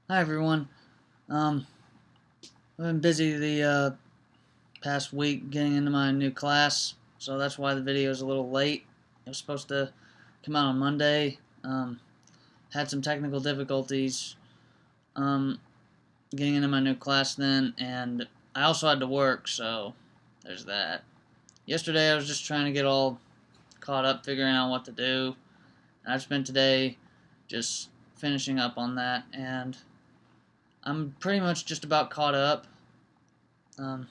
Hi everyone. Um, I've been busy the past week getting into my new class, so that's why the video is a little late. It was supposed to come out on Monday. Had some technical difficulties getting into my new class then, and I also had to work, so there's that. Yesterday I was just trying to get all caught up, figuring out what to do, and I've spent today just finishing up on that, and I'm pretty much just about caught up. Um,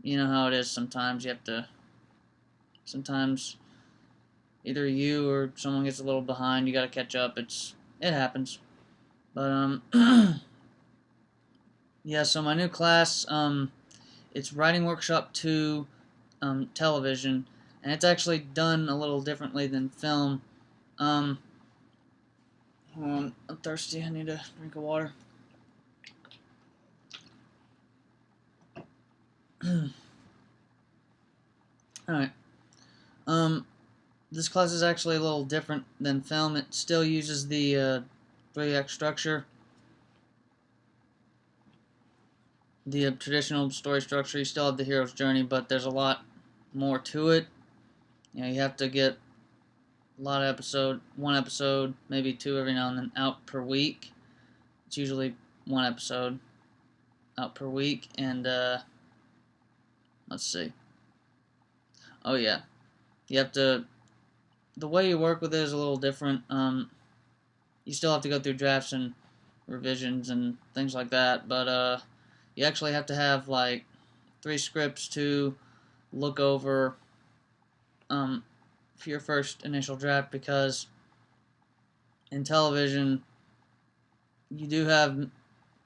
you know how it is sometimes. You have to, sometimes either you or someone gets a little behind, you got to catch up. It happens. But yeah, so my new class, it's writing workshop 2, television, and it's actually done a little differently than film. um Hold on, I'm thirsty, I need a drink of water. All right. um this class is actually a little different than film. It still uses the 3-act structure, the traditional story structure. You still have the hero's journey, but there's a lot more to it. You have to get a lot of one episode, maybe two every now and then, out per week. It's usually one episode out per week, and let's see. Oh yeah, you have to. The way you work with it is a little different. You still have to go through drafts and revisions and things like that, but you actually have to have like 3 scripts to look over um, for your first initial draft, because in television you do have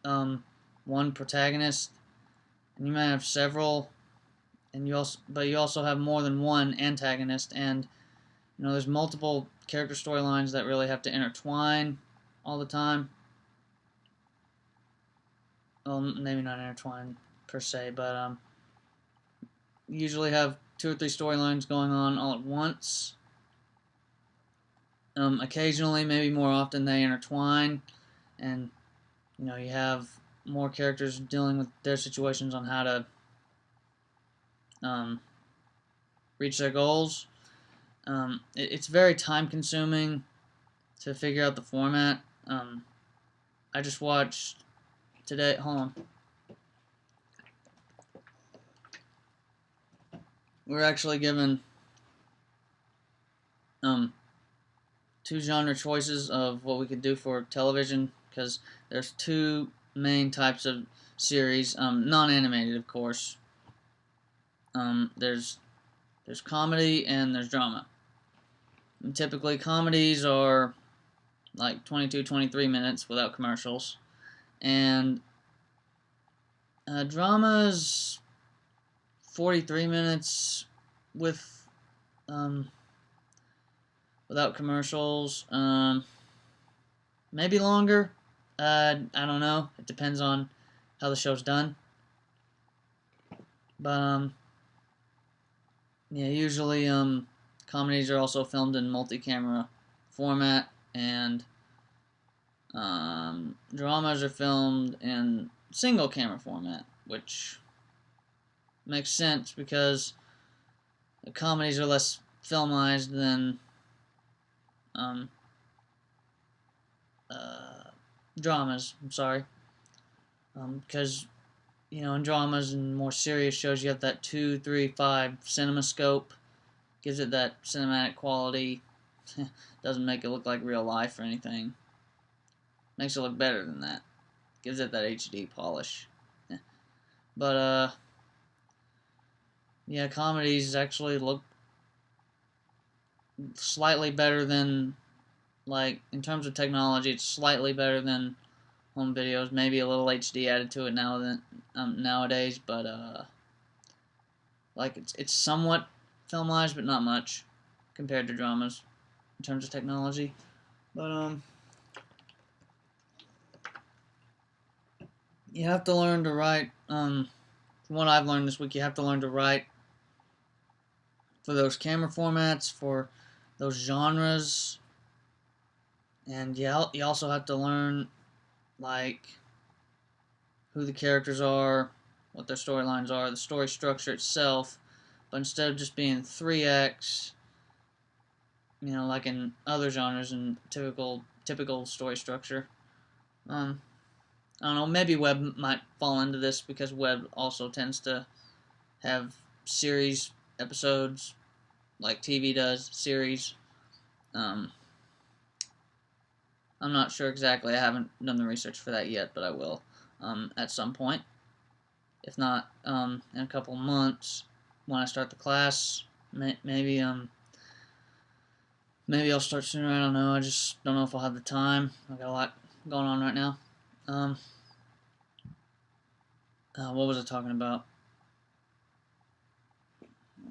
um, one protagonist, and you might have several, and you also have more than one antagonist, and there's multiple character storylines that really have to intertwine all the time. Well, maybe not intertwine per se, but you usually have 2 or 3 storylines going on all at once. Occasionally, maybe more often, they intertwine, and you have more characters dealing with their situations on how to um, reach their goals. It's very time consuming to figure out the format. I just watched today. Hold on. We're actually given um, 2 genre choices of what we could do for television, because there's 2 main types of series, non-animated, of course. There's comedy and there's drama. And typically, comedies are like 22, 23 minutes without commercials, and dramas 43 minutes with um, without commercials. Maybe longer. I don't know. It depends on how the show's done. But yeah, usually comedies are also filmed in multi-camera format, and dramas are filmed in single camera format, which makes sense because the comedies are less filmized than um, uh, dramas. I'm sorry, because in dramas and more serious shows, you have that 2, 3, 5 CinemaScope, gives it that cinematic quality. Doesn't make it look like real life or anything. Makes it look better than that. Gives it that HD polish. But yeah, comedies actually look slightly better than, like, in terms of technology, it's slightly better than home videos. Maybe a little HD added to it nowadays, but like it's somewhat filmized, but not much compared to dramas in terms of technology. But you have to learn to write. From what I've learned this week, you have to learn to write for those camera formats, for those genres, And you also have to learn, like, who the characters are, what their storylines are, the story structure itself. But instead of just being 3 acts, like in other genres and typical story structure, um, I don't know. Maybe web might fall into this because web also tends to have series episodes, like TV does series. Um, I'm not sure exactly. I haven't done the research for that yet, but I will at some point. If not in a couple months when I start the class, maybe maybe I'll start sooner. I don't know. I just don't know if I'll have the time. I got a lot going on right now. Um, what was I talking about?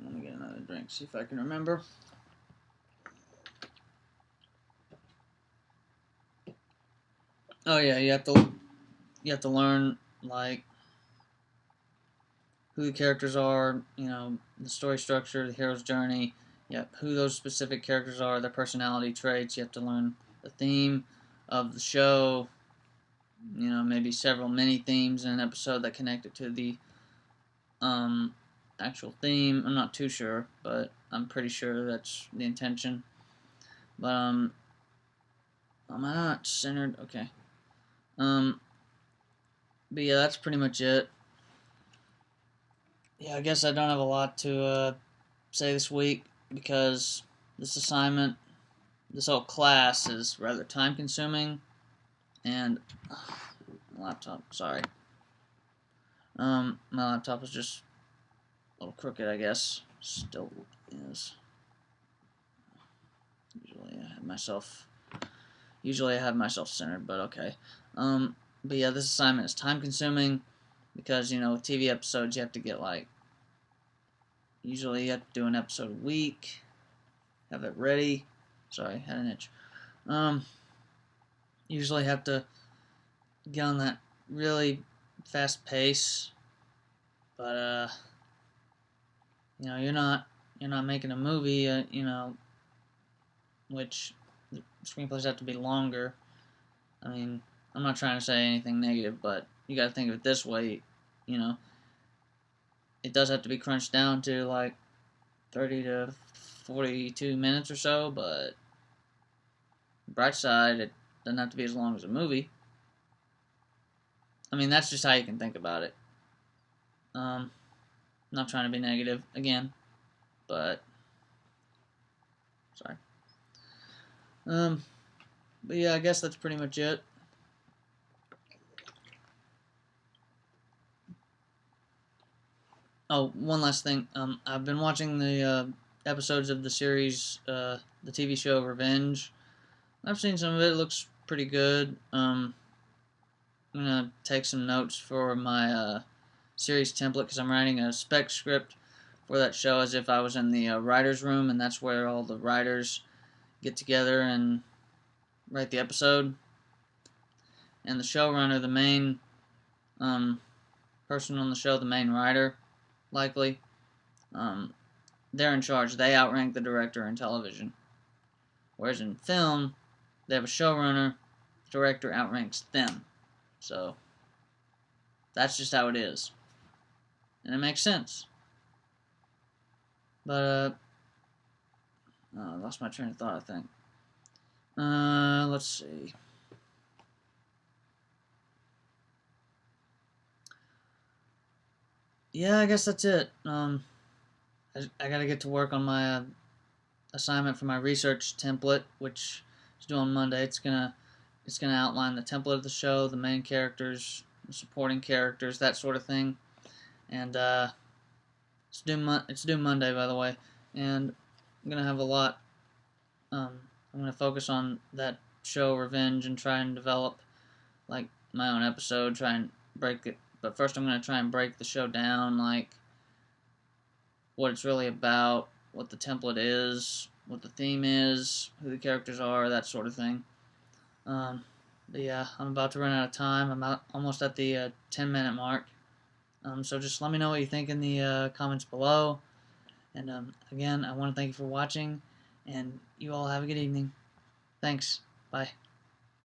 Let me get another drink. See if I can remember. Oh yeah, you have to learn, like, who the characters are, the story structure, the hero's journey, yep, who those specific characters are, their personality traits. You have to learn the theme of the show, maybe several mini themes in an episode that connect it to the um, actual theme. I'm not too sure, but I'm pretty sure that's the intention. But am I not centered? Okay. Um, but yeah, that's pretty much it. Yeah, I guess I don't have a lot to say this week because this assignment, this whole class is rather time consuming, and my laptop, sorry. My laptop is just a little crooked, I guess. Still is. Usually I have myself centered, but okay. But yeah, this assignment is time consuming because, with TV episodes, you have to get, like, usually you have to do an episode a week, have it ready. Sorry, had an itch. Usually have to get on that really fast pace, but you're not making a movie, which the screenplays have to be longer. I mean, I'm not trying to say anything negative, but you got to think of it this way, you know, it does have to be crunched down to like 30 to 42 minutes or so, but bright side, it doesn't have to be as long as a movie. I mean, that's just how you can think about it. Not trying to be negative again, but sorry. But yeah, I guess that's pretty much it. Oh, one last thing. I've been watching the episodes of the series, the TV show Revenge. I've seen some of it. It looks pretty good. I'm gonna take some notes for my series template because I'm writing a spec script for that show as if I was in the writers' room, and that's where all the writers get together and write the episode. And the showrunner, the main person on the show, the main writer, likely, they're in charge. They outrank the director in television. Whereas in film, they have a showrunner, the director outranks them. So that's just how it is. And it makes sense. But I lost my train of thought, I think. Let's see. Yeah, I guess that's it. I gotta get to work on my assignment for my research template, which is due on Monday. It's gonna outline the template of the show, the main characters, the supporting characters, that sort of thing. And it's due Monday, by the way. And I'm gonna have a lot. I'm gonna focus on that show, Revenge, and try and develop like my own episode. Try and break it. But first, I'm gonna try and break the show down, like what it's really about, what the template is, what the theme is, who the characters are, that sort of thing. But yeah, I'm about to run out of time. I'm almost at the 10-minute mark. So just let me know what you think in the comments below. And again, I want to thank you for watching, and you all have a good evening. Thanks. Bye.